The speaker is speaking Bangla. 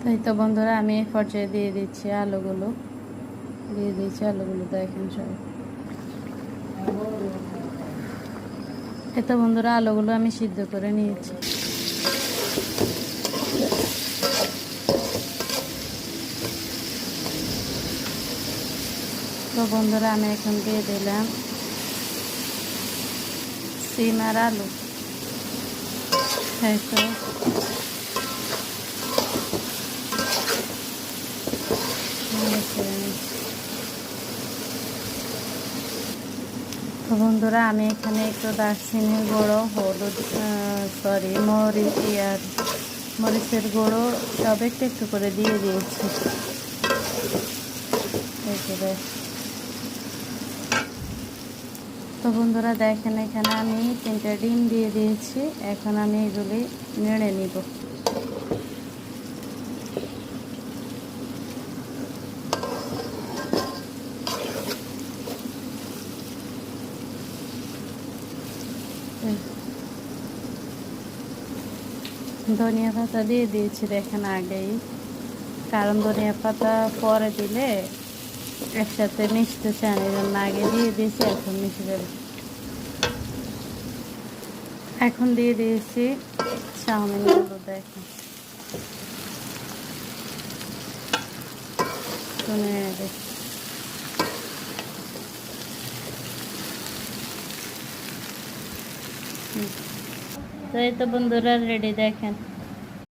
তাই তো বন্ধুরা, আমি এই পর্যায়ে দিয়ে দিচ্ছি আলুগুলো। দেখেন সব। এই তো বন্ধুরা, আলুগুলো আমি সিদ্ধ করে নিয়েছি। তো বন্ধুরা, আমি এখন দিয়ে দিলাম সিম আর আলু। এই তো তো বন্ধুরা, আমি এখানে একটু দারচিনির গুঁড়ো, হলুদ মরিচের গুঁড়ো সব একটু একটু করে দিয়ে দিয়েছি। তো বন্ধুরা দেখেন, এখানে আমি 3টে ডিম দিয়ে দিয়েছি। এখন আমি এগুলি নেড়ে নিব। ধনিয়া পাতা দিয়ে দিয়েছি দেখেন আগেই, কারণ ধনিয়া পাতা পরে দিলে একসাথে মিশতে চান, এই জন্য আগে দিয়ে দিয়েছি, এখন মিশে যাবে। এখন দিয়ে দিয়েছি চাউমিনগুলো দেখেন শুনে তো এই তো বন্ধুরা রেডি দেখেন।